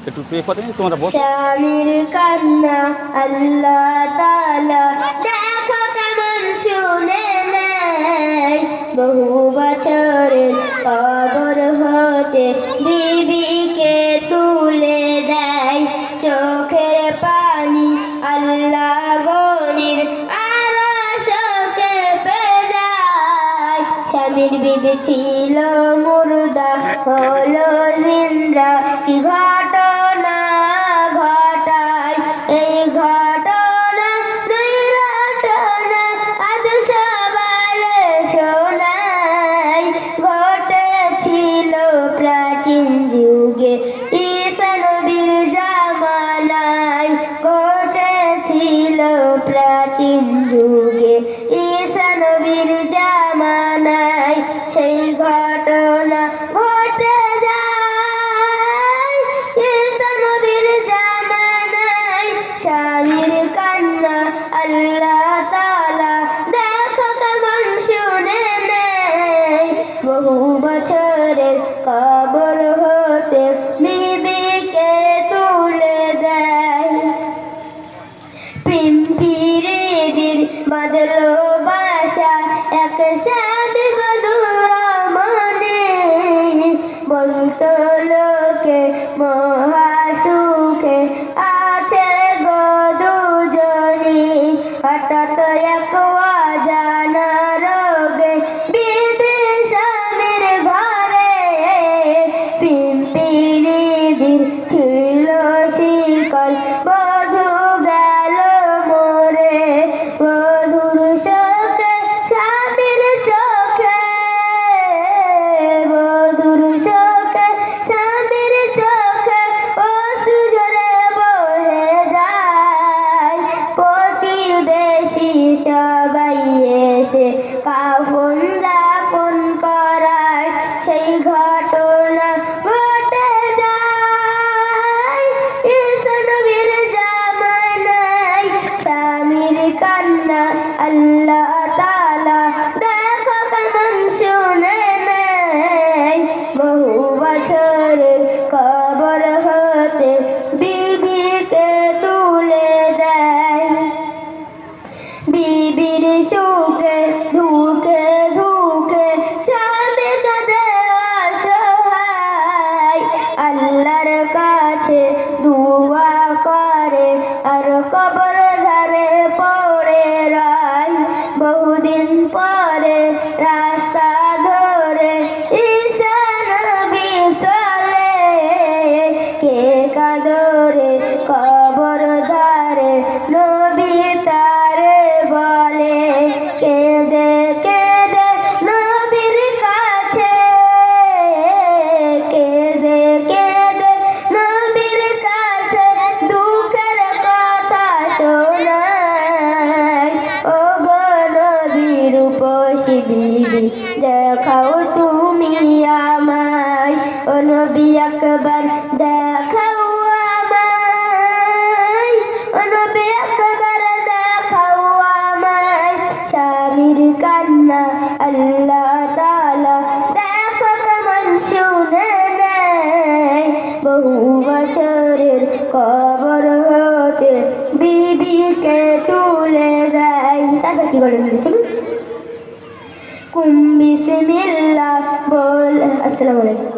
একটু প্রে করেন তোমরা বলো। স্বামীর কান্না আল্লাহ তাআলা দেখো কেমন শুনে নেয়, বহু বছরের কবর হতে বিবিকে তুলে দেয়। চোখের পানি আল্লাহ গনির আরশ কেঁপে যায়। স্বামীর বিবি ছিল মুর্দা হলো জিন্দা, কি ঘটনা ঘটায় এই ঘটনা দুই রটনা আজ সবারে শোনায়। ঘটেছিল প্রাচীন যুগে ঈসা নবীর জামানায়, ঘটেছিল প্রাচীন যুগে ঈসা নবীর জামানায়। সেই ঘটনা ঘটে যায় ঈসা নবীর জামানায়। স্বামীর কান্না আল্লাহ তাআলা দেখো কেমন শুনে নেয়, বহু বছরের কবর হতে বিবিকে তুলে দেয়। পিম্পিরিদির বাঁধলো বাসা এক স্বামী বধূর মনে, বলতো লোকে মহাসুখে আছে গো দুজনি। হঠাৎ এক অজানা রোগে বিবি স্বামীর ঘরে, পিম্পিরিদির ছিল শিকল বধূ গেল মরে। বধূর শোকে স্বামীর চোখে, বধূর শোকে স্বামীর চোখে অশ্রু ঝরে বহে যায়। প্রতিবেশী সবাই এসে কাফন দাফন করায়, সেই ঘটনা ঘটে যায় ঈসা নবীর জামানায়। স্বামীর কান্না আল্লাহ তাআলা দেখো কেমন শুনে নেয়, বহু বছরের কবর হতে বিবিকে তুলে দেয়। বিবির সুখে ধুকে ধুকে স্বামী কাঁদে অসহায়, আল্লাহর কাছে দুয়া করে আর কবর ধারে পড়ে রয়। বহুদিন পরে রাস্তা ধরে ঈসা নবী চলে, কে কাঁদরে কবর ধারে নবী তারে বলে। কেঁদে কেঁদে নবীর কাছে, কেঁদে কেঁদে নবীর কাছে দুঃখের কথা শোনায়। ও গো নবীর রূপসী বিবি দেখাও তুমি আমায়, ও নবী আকবার দেখাও আমায়, ও নবী আকবার দেখাও আমায়। স্বামীর কান্না আল্লাহ তাআলা দেখো কেমন শুনে নেয়, বহু বছরের কবর হতে বিবিকে তুলে দেয়। তারপর কি বলেন শুনুন। কুম বিসমিল্লাহ বল। আসসালামু আলাইকুম।